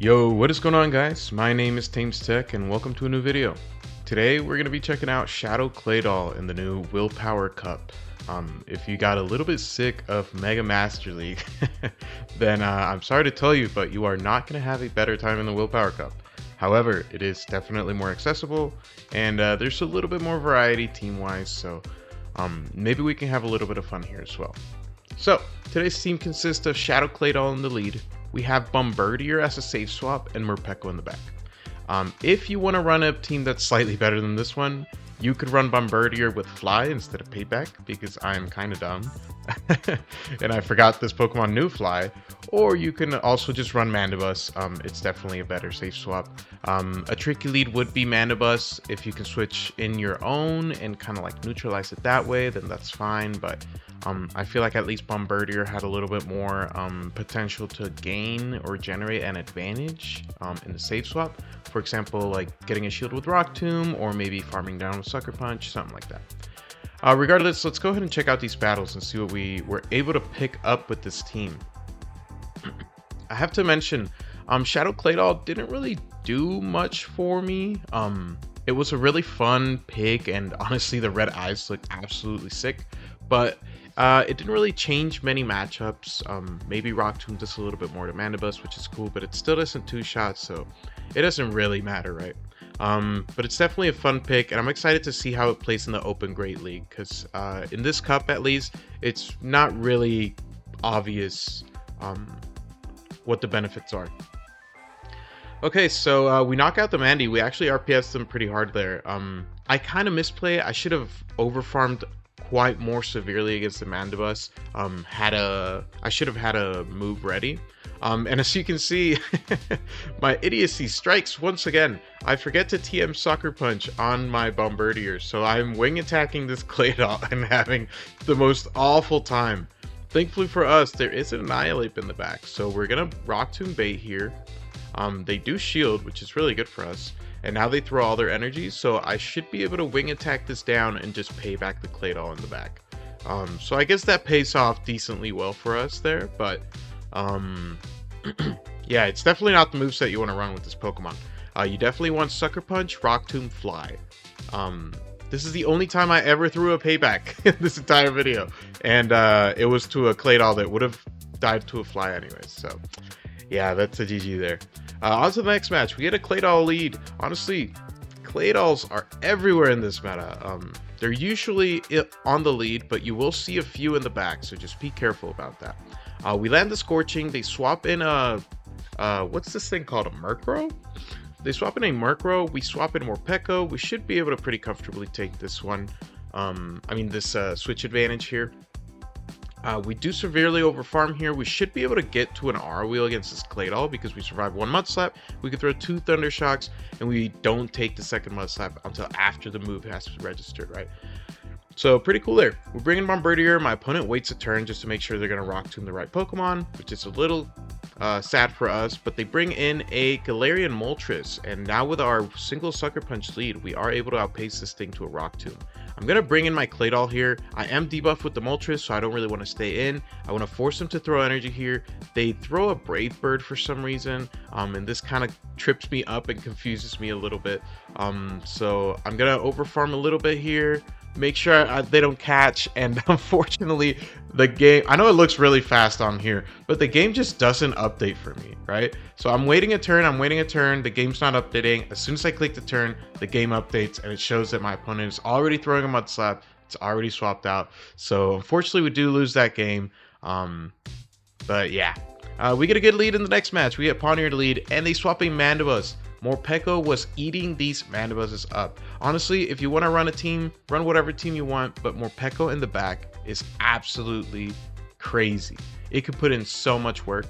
Yo, what is going on, guys? My name is TamezTech and welcome to a new video. Today we're going to be checking out Shadow CLAYDOL in the new Willpower Cup. If you got a little bit sick of Mega Master League, then I'm sorry to tell you, but you are not going to have a better time in the Willpower Cup. However, it is definitely more accessible and there's a little bit more variety team-wise, so maybe we can have a little bit of fun here as well. So, today's team consists of Shadow CLAYDOL in the lead. We have Bombardier as a safe swap and Morpeko in the back. If you want to run a team that's slightly better than this one, you could run Bombardier with Fly instead of Payback because I'm kind of dumb and I forgot this Pokemon knew Fly. Or you can also just run Mandibus. It's definitely a better safe swap. A tricky lead would be Mandibus. If you can switch in your own and kind of like neutralize it that way, then that's fine. But I feel like at least Bombardier had a little bit more potential to gain or generate an advantage in the safe swap. For example, like getting a shield with Rock Tomb or maybe farming down with Sucker Punch, something like that. Regardless, let's go ahead and check out these battles and see what we were able to pick up with this team. I have to mention, Shadow CLAYDOL didn't really do much for me. It was a really fun pick, and honestly, the red eyes look absolutely sick. But it didn't really change many matchups. Maybe Rock Tomb does a little bit more to Mandibus, which is cool, but it still doesn't two-shot, so it doesn't really matter, right? But it's definitely a fun pick, and I'm excited to see how it plays in the Open Great League, because in this cup, at least, it's not really obvious what the benefits are. Okay, so we knock out the Mandy. We actually RPS them pretty hard there. I kind of misplay. I should have overfarmed quite more severely against the Mandibus. I should have had a move ready. And as you can see, my idiocy strikes once again. I forget to TM Sucker Punch on my Bombardier, so I'm wing attacking this CLAYDOL and having the most awful time. Thankfully for us, there is an Annihilate in the back, so we're gonna Rock Tomb bait here. They do shield, which is really good for us. And now they throw all their energies, so I should be able to wing attack this down and just pay back the CLAYDOL in the back. So I guess that pays off decently well for us there, but yeah, it's definitely not the moveset you want to run with this Pokemon. You definitely want Sucker Punch, Rock Tomb, Fly. This is the only time I ever threw a payback in this entire video, and it was to a CLAYDOL that would have died to a Fly anyways, so yeah, that's a GG there. On to the next match. We get a CLAYDOL lead. Honestly, CLAYDOLs are everywhere in this meta. They're usually on the lead, but you will see a few in the back, so just be careful about that. We land the Scorching. They swap in a what's this thing called? A Murkrow? They swap in a Murkrow. We swap in Morpeko. We should be able to pretty comfortably take this one. This switch advantage here. We do severely overfarm here. We should be able to get to an R-Wheel against this CLAYDOL because we survive one Mud Slap. We can throw 2 Thunder Shocks, and we don't take the second Mud Slap until after the move has registered, right? So pretty cool there. We're bringing Bombardier. My opponent waits a turn just to make sure they're going to Rock Tomb the right Pokemon, which is a little sad for us, but they bring in a Galarian Moltres, and now with our single Sucker Punch lead, we are able to outpace this thing to a Rock Tomb. I'm going to bring in my CLAYDOL here. I am debuffed with the Moltres, so I don't really want to stay in. I want to force them to throw energy here. They throw a Brave Bird for some reason, and this kind of trips me up and confuses me a little bit. So I'm going to overfarm a little bit here. Make sure they don't catch, and unfortunately the game, I know it looks really fast on here, but the game just doesn't update for me, right? So I'm waiting a turn, the game's not updating. As soon as I click the turn, the game updates and it shows that my opponent is already throwing a Mud Slap. It's already swapped out, so unfortunately we do lose that game. But yeah, we get a good lead in the next match. We get Pawniard to lead, and they swap a Mandibus. Morpeko was eating these Mandibuses up. Honestly, if you want to run a team, run whatever team you want, but Morpeko in the back is absolutely crazy. It could put in so much work.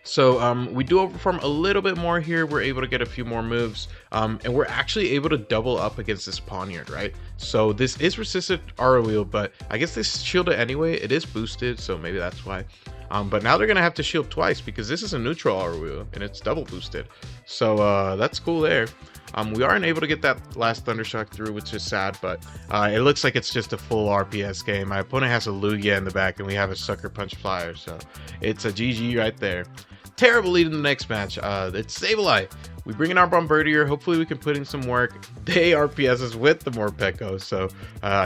So we do overfarm a little bit more here. We're able to get a few more moves, and we're actually able to double up against this Pawniard, right? So this is resistant R-Wheel, but I guess this shielded anyway. It is boosted, so maybe that's why. But now they're going to have to shield twice because this is a neutral R-Wheel and it's double boosted. So that's cool there. We aren't able to get that last Thundershock through, which is sad, but it looks like it's just a full RPS game. My opponent has a Lugia in the back and we have a Sucker Punch Flyer, so it's a GG right there. terrible lead in the next match. It's Sableye. We bring in our Bombardier. Hopefully we can put in some work. They RPSs with the Morpeko. So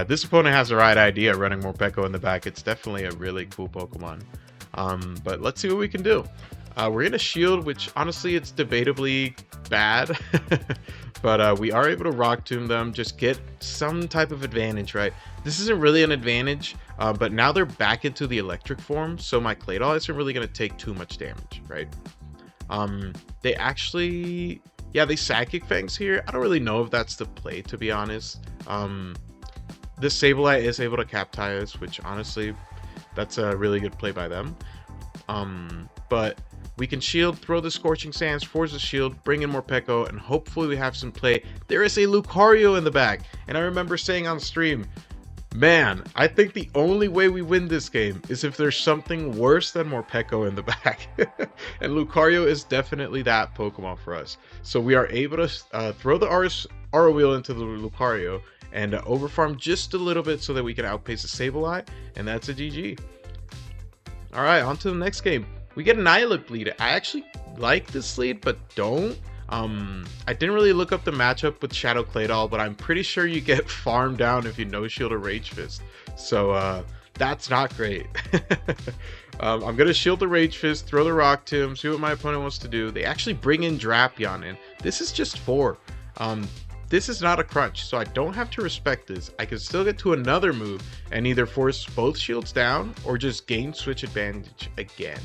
this opponent has the right idea running Morpeko in the back. It's definitely a really cool Pokemon. But let's see what we can do. We're going to shield, which honestly it's debatably bad. But we are able to Rock Tomb them, just get some type of advantage, right? This isn't really an advantage, but now they're back into the electric form, so my Claydol isn't really going to take too much damage, right? They actually, yeah, they Psychic Fangs here. I don't really know if that's the play, to be honest. This Sableye is able to Captize, which honestly, that's a really good play by them. But we can shield, throw the Scorching Sands, force the shield, bring in Morpeko, and hopefully we have some play. There is a Lucario in the back, and I remember saying on stream, man, I think the only way we win this game is if there's something worse than Morpeko in the back. And Lucario is definitely that Pokemon for us. So we are able to throw the Aura Wheel into the Lucario and overfarm just a little bit so that we can outpace the Sableye, and that's a GG. Alright, on to the next game. We get an Islip lead. I actually like this lead, but don't. I didn't really look up the matchup with Shadow Claydol, but I'm pretty sure you get farmed down if you no-shield a Rage Fist. So that's not great. I'm going to shield the Rage Fist, throw the Rock Tomb, see what my opponent wants to do. They actually bring in Drapion in. This is just 4. This is not a crunch, so I don't have to respect this. I can still get to another move and either force both shields down or just gain switch advantage again.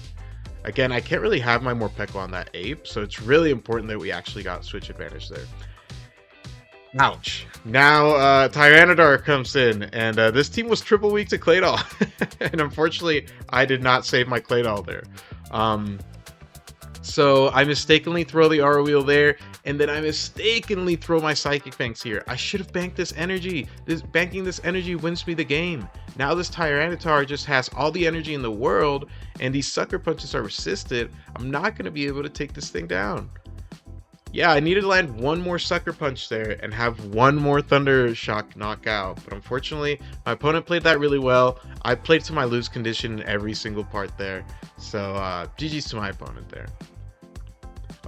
Again, I can't really have my Morpeko on that Ape, so it's really important that we actually got switch advantage there. Ouch. Now, Tyranitar comes in, and this team was triple weak to Claydol. And unfortunately, I did not save my Claydol there. So I mistakenly throw the Aura Wheel there, and then I mistakenly throw my Psychic Fangs here. I should have banked this energy. Banking this energy wins me the game. Now this Tyranitar just has all the energy in the world, and these Sucker Punches are resisted. I'm not going to be able to take this thing down. Yeah, I needed to land one more Sucker Punch there and have one more Thunder Shock knockout. But unfortunately, my opponent played that really well. I played to my lose condition in every single part there. So GG's to my opponent there.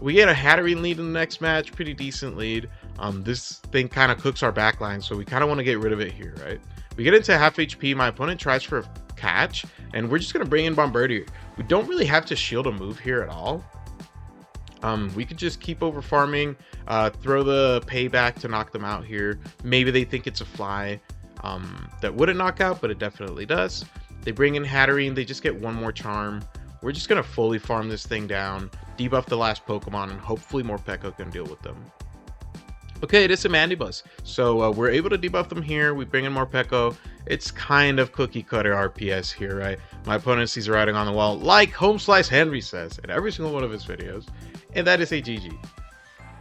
We get a Hatterene lead in the next match, pretty decent lead. This thing kind of cooks our backline, so we kind of want to get rid of it here, right? We get into half HP, my opponent tries for a catch, and we're just going to bring in Bombardier. We don't really have to shield a move here at all. We could just keep over farming, throw the payback to knock them out here. Maybe they think it's a fly that wouldn't knock out, but it definitely does. They bring in Hatterene, they just get one more charm. We're just going to fully farm this thing down, debuff the last Pokemon, and hopefully Morpeko can deal with them. Okay, it is a Mandibuzz. So we're able to debuff them here. We bring in Morpeko. It's kind of cookie cutter RPS here, right? My opponent sees writing on the wall, like Home Slice Henry says in every single one of his videos. And that is a GG.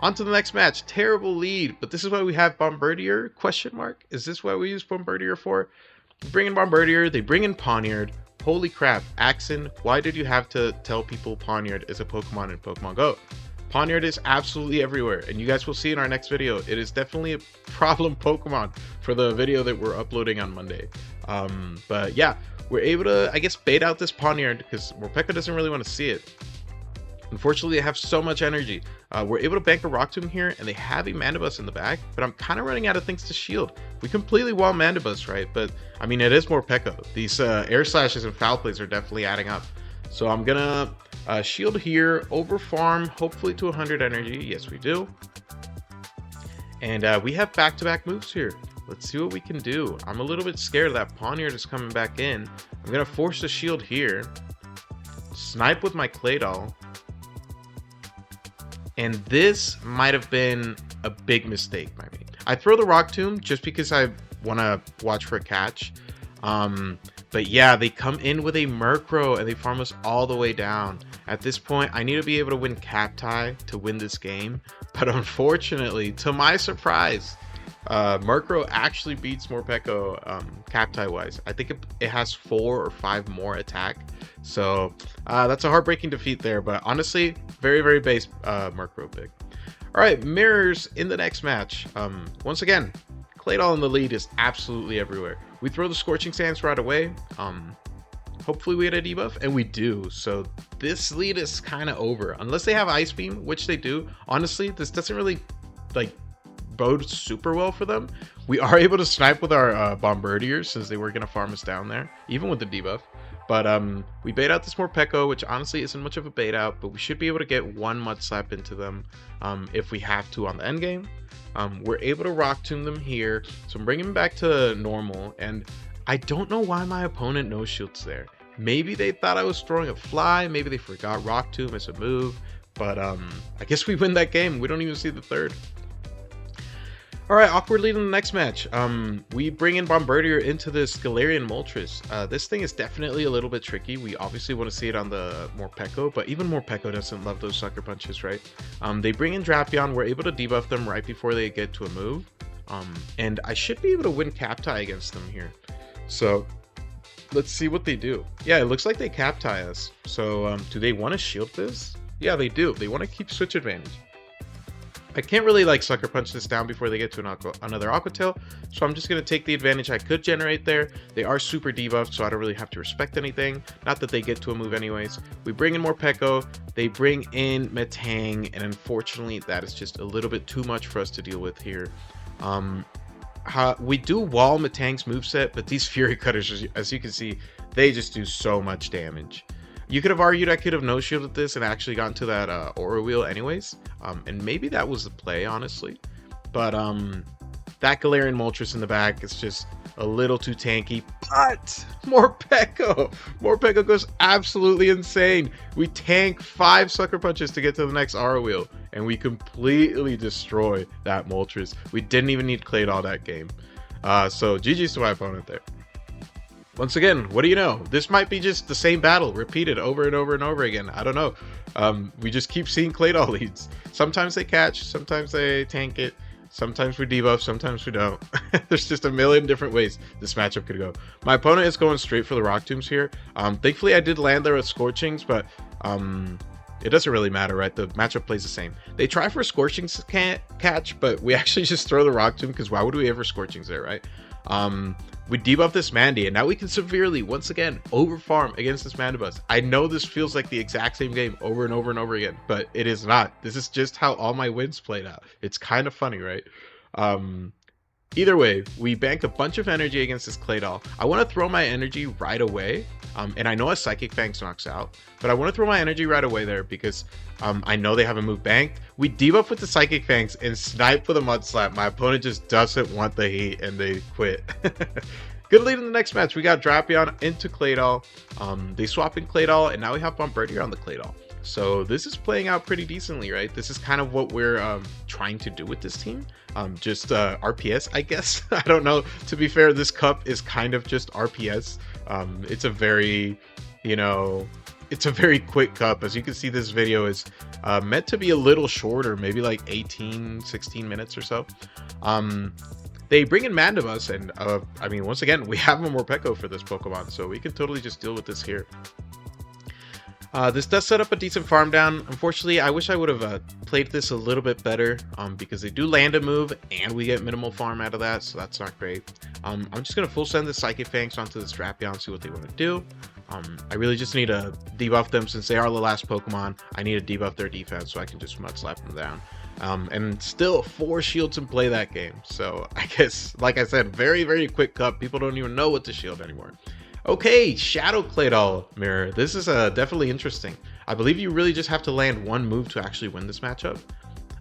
On to the next match. Terrible lead, but this is why we have Bombardier, question mark? Is this what we use Bombardier for? We bring in Bombardier, they bring in Pawniard. Holy crap, Axon, why did you have to tell people Pawniard is a Pokemon in Pokemon Go? Pawniard is absolutely everywhere, and you guys will see in our next video. It is definitely a problem Pokemon for the video that we're uploading on Monday. But yeah, we're able to, I guess, bait out this Pawniard because Morpeko doesn't really want to see it. Unfortunately, they have so much energy. We're able to bank a Rock Tomb here, and they have a Mandibuzz in the back, but I'm kind of running out of things to shield. We completely wall Mandibuzz, right? But, I mean, it is Morpeko. These Air Slashes and Foul Plays are definitely adding up. So I'm going to shield here, over farm, hopefully to 100 energy. Yes, we do. And we have back-to-back moves here. Let's see what we can do. I'm a little bit scared that Pawniard is coming back in. I'm going to force a shield here. Snipe with my Claydol. And this might have been a big mistake by me. I throw the Rock Tomb just because I want to watch for a catch. But yeah, they come in with a Murkrow and they farm us all the way down. At this point, I need to be able to win Captai to win this game. But unfortunately, to my surprise, Murkrow actually beats Morpeko Captai wise. I think it has 4 or 5 more attack. So that's a heartbreaking defeat there. But honestly, very, very base Murkrow pick. All right, mirrors in the next match. Once again, Claydol in the lead is absolutely everywhere. We throw the Scorching Sands right away. hopefully we get a debuff, and we do. So this lead is kind of over unless they have Ice Beam, which they do. Honestly, this doesn't really like bode super well for them. We are able to snipe with our Bombardiers since they were going to farm us down there, even with the debuff. But we bait out this Morpeko, which honestly isn't much of a bait out, but we should be able to get one Mud Slap into them if we have to on the end game. We're able to Rock Tomb them here, so I'm bringing them back to normal, and I don't know why my opponent no shields there. Maybe they thought I was throwing a fly, maybe they forgot Rock Tomb as a move, but I guess we win that game. We don't even see the third. All right, awkward lead in the next match. We bring in Bombardier into this Galarian Moltres. This thing is definitely a little bit tricky. We obviously want to see it on the Morpeko, but even Morpeko doesn't love those sucker punches, right? They bring in Drapion. We're able to debuff them right before they get to a move. And I should be able to win Captai against them here. So let's see what they do. Yeah, it looks like they Captai us. So do they want to shield this? Yeah, they do. They want to keep switch advantage. I can't really like sucker punch this down before they get to another Aqua Tail, so I'm just going to take the advantage I could generate there. They are super debuffed, so I don't really have to respect anything. Not that they get to a move anyways. We bring in Morpeko, they bring in Metang, and unfortunately that is just a little bit too much for us to deal with here. We do wall Metang's moveset, but these Fury Cutters, as you can see, they just do so much damage. You could have argued I could have no-shielded this and actually gotten to that Aura Wheel anyways. And maybe that was the play, honestly. But that Galarian Moltres in the back is just a little too tanky. But Morpeko goes absolutely insane. We tank 5 sucker punches to get to the next Aura Wheel, and we completely destroy that Moltres. We didn't even need CLAYDOL that game. So GG's to my opponent there. Once again, what do you know? This might be just the same battle repeated over and over and over again. I don't know. We just keep seeing CLAYDOL leads. Sometimes they catch, sometimes they tank it, sometimes we debuff, sometimes we don't. There's just a million different ways this matchup could go. My opponent is going straight for the Rock Tombs here. Thankfully, I did land there with Scorchings, but it doesn't really matter, right? The matchup plays the same. They try for Scorchings catch, but we actually just throw the Rock Tomb because why would we ever Scorchings there, right? We debuff this Mandy, and now we can severely, once again, overfarm against this Mandibuzz. I know this feels like the exact same game over and over and over again, but it is not. This is just how all my wins played out. It's kind of funny, right? Either way, we bank a bunch of energy against this CLAYDOL. I want to throw my energy right away, and I know a Psychic Fangs knocks out, but I want to throw my energy right away there because I know they have a move banked. We debuff with the Psychic Fangs and snipe with a Mud Slap. My opponent just doesn't want the heat, and they quit. Good lead in the next match. We got Drapion into CLAYDOL. They swap in CLAYDOL, and now we have Bombardier on the CLAYDOL. So this is playing out pretty decently, right? This is kind of what we're trying to do with this team. Just RPS, I guess. I don't know. To be fair, this cup is kind of just RPS. It's a very, it's a very quick cup. As you can see, this video is meant to be a little shorter, maybe like 16 minutes or so. They bring in Mandibuzz, and I mean, once again, we have a Morpeko for this Pokemon, so we can totally just deal with this here. This does set up a decent farm down. Unfortunately, I wish I would have played this a little bit better because they do land a move and we get minimal farm out of that, so that's not great. I'm just going to full send the Psychic Fangs onto this Drapion, see what they want to do. I really just need to debuff them since they are the last Pokemon. I need to debuff their defense so I can just Mud Slap them down. And still 4 shields in play that game. So I guess, like I said, very, very quick cup. People don't even know what to shield anymore. Okay, Shadow CLAYDOL Mirror. This is definitely interesting. I believe you really just have to land one move to actually win this matchup.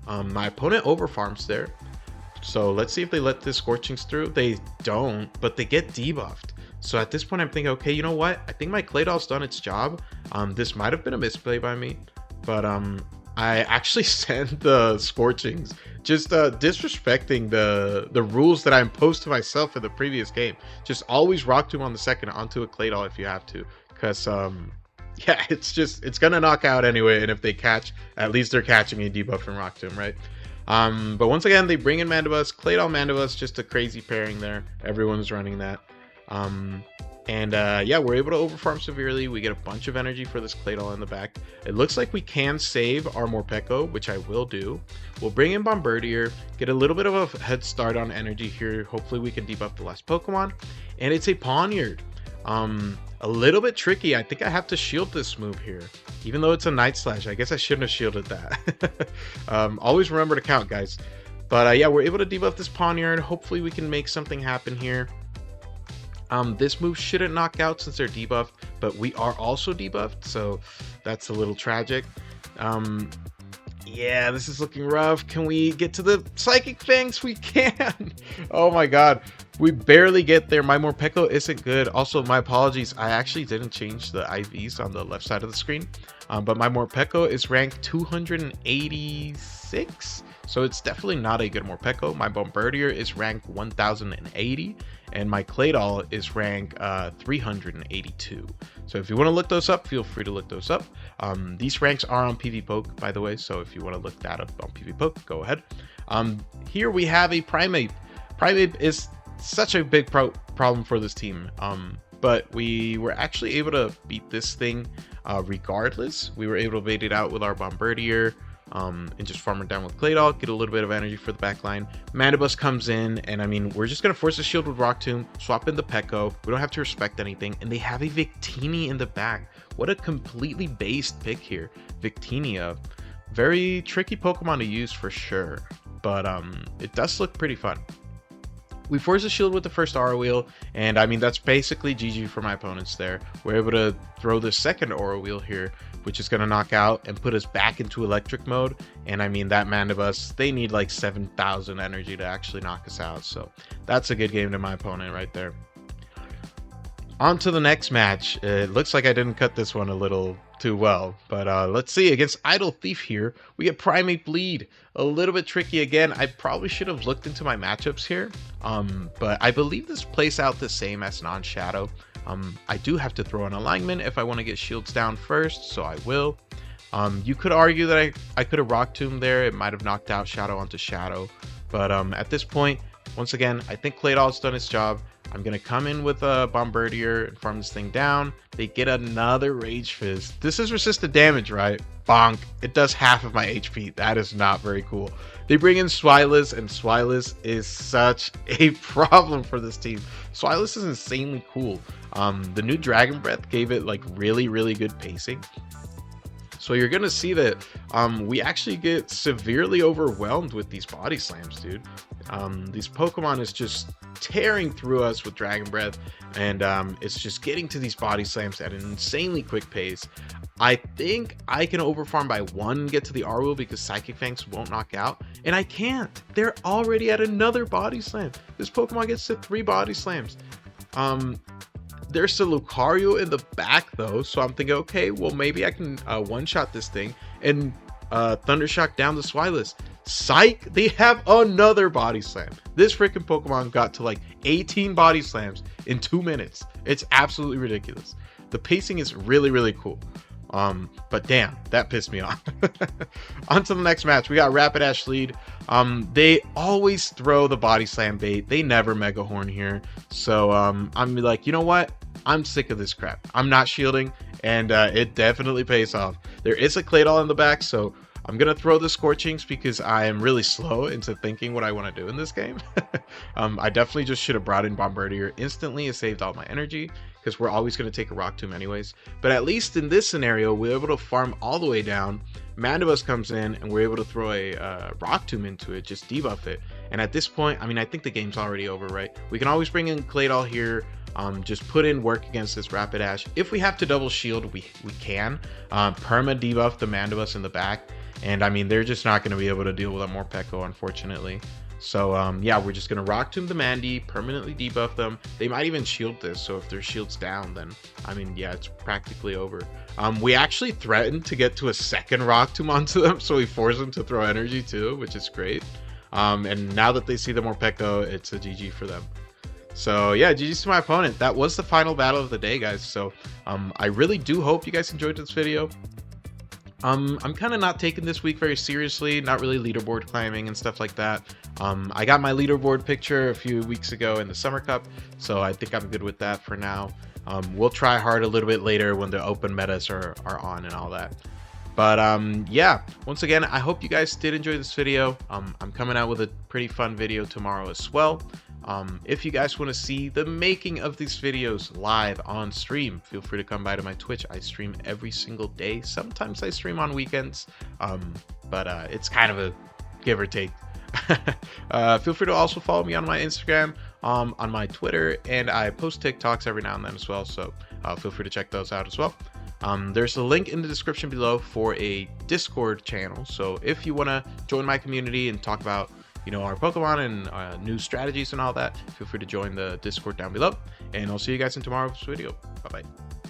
My opponent overfarms there. So let's see if they let this Scorchings through. They don't, but they get debuffed. So at this point, I'm thinking, okay, you know what? I think my CLAYDOL's done its job. This might have been a misplay by me, but I actually sent the Scorchings, just disrespecting the rules that I imposed to myself in the previous game. Just always Rock Tomb on the second onto a CLAYDOL if you have to, because yeah, it's gonna knock out anyway, and if they catch, at least they're catching a debuff from Rock Tomb, right? But once again, they bring in Mandibuzz, CLAYDOL Mandibuzz, just a crazy pairing there. Everyone's running that. Yeah, we're able to overfarm severely. We get a bunch of energy for this CLAYDOL in the back. It looks like we can save our Morpeko, which I will do. We'll bring in Bombardier, get a little bit of a head start on energy here. Hopefully we can debuff the last Pokemon. And it's a Pawniard. A little bit tricky. I think I have to shield this move here, even though it's a Night Slash. I guess I shouldn't have shielded that. Always remember to count, guys. But yeah, we're able to debuff this Pawniard. Hopefully we can make something happen here. This move shouldn't knock out since they're debuffed, but we are also debuffed, so that's a little tragic. Yeah, this is looking rough. Can we get to the Psychic Fangs? We can! Oh my god. We barely get there. My Morpeko isn't good. Also, my apologies. I actually didn't change the IVs on the left side of the screen. But my Morpeko is ranked 286. So it's definitely not a good Morpeko. My Bombardier is ranked 1080. And my CLAYDOL is ranked 382. So if you want to look those up, feel free to look those up. These ranks are on PvPoke, by the way. So if you want to look that up on PvPoke, go ahead. Here we have a Primeape. Primeape is such a big problem for this team. But we were actually able to beat this thing regardless. We were able to bait it out with our Bombardier. And just farm it down with CLAYDOL, get a little bit of energy for the back line. Mandibus comes in, and I mean, we're just going to force a shield with Rock Tomb, swap in the Peko. We don't have to respect anything, and they have a Victini in the back. What a completely based pick here. Victini, very tricky Pokemon to use for sure, but it does look pretty fun. We force a shield with the first Aura Wheel, and I mean, that's basically GG for my opponents there. We're able to throw the second Aura Wheel here, which is going to knock out and put us back into electric mode. And I mean, that Mandibus, they need like 7,000 energy to actually knock us out. So that's a good game to my opponent right there. On to the next match. It looks like I didn't cut this one a little too well, but let's see. Against Idle Thief here, we get Primeape Bleed. A little bit tricky again. I probably should have looked into my matchups here, but I believe this plays out the same as non-Shadow. I do have to throw an alignment if I want to get shields down first, so I will. You could argue that I could have Rock Tomb there. It might have knocked out Shadow onto Shadow, but at this point, once again, I think CLAYDOL's done its job. I'm going to come in with a Bombardier and farm this thing down. They get another Rage Fizz. This is resistant damage, right? Bonk. It does half of my HP. That is not very cool. They bring in Swilus, and Swilus is such a problem for this team. Swilus is insanely cool. The new Dragon Breath gave it like really, really good pacing. So you're going to see that we actually get severely overwhelmed with these body slams, dude. These Pokemon is just tearing through us with Dragon Breath, and it's just getting to these body slams at an insanely quick pace. I think I can overfarm by one, get to the R wheel because Psychic Fangs won't knock out, and I can't. They're already at another body slam. This Pokemon gets to 3 body slams. There's the Lucario in the back though, so I'm thinking, okay, well maybe I can one-shot this thing and Thundershock down the Swilus. Psych, they have another body slam. This freaking Pokemon got to like 18 body slams in 2 minutes. It's absolutely ridiculous. The pacing is really, really cool. But damn, that pissed me off. On to the next match. We got Rapidash lead. They always throw the body slam bait. They never Mega Horn here. So I'm like, you know what? I'm sick of this crap. I'm not shielding, and it definitely pays off. There is a CLAYDOL in the back, so I'm going to throw the Scorchings because I am really slow into thinking what I want to do in this game. I definitely just should have brought in Bombardier instantly. It saved all my energy because we're always going to take a Rock Tomb anyways. But at least in this scenario, we're able to farm all the way down. Mandibus comes in and we're able to throw a Rock Tomb into it, just debuff it. And at this point, I mean, I think the game's already over, right? We can always bring in CLAYDOL here. Just put in work against this Rapidash. If we have to double shield, we can. Perma debuff the Mandibus in the back. And I mean, they're just not going to be able to deal with a Morpeko, unfortunately. So yeah, we're just going to Rock Tomb the Mandy, permanently debuff them. They might even shield this, so if their shield's down, then I mean, yeah, it's practically over. We actually threatened to get to a second Rock Tomb onto them, so we force them to throw energy too, which is great. And now that they see the Morpeko, it's a GG for them. So yeah, GG's to my opponent. That was the final battle of the day, guys. So I really do hope you guys enjoyed this video. I'm kind of not taking this week very seriously, not really leaderboard climbing and stuff like that. I got my leaderboard picture a few weeks ago in the Summer Cup, so I think I'm good with that for now. We'll try hard a little bit later when the open metas are on and all that. But yeah, once again, I hope you guys did enjoy this video. I'm coming out with a pretty fun video tomorrow as well. If you guys want to see the making of these videos live on stream, feel free to come by to my Twitch. I stream every single day. Sometimes I stream on weekends, but it's kind of a give or take. Feel free to also follow me on my Instagram, on my Twitter, and I post TikToks every now and then as well, so feel free to check those out as well. There's a link in the description below for a Discord channel, so if you want to join my community and talk about our Pokemon and new strategies and all that, feel free to join the Discord down below, and I'll see you guys in tomorrow's video. Bye bye.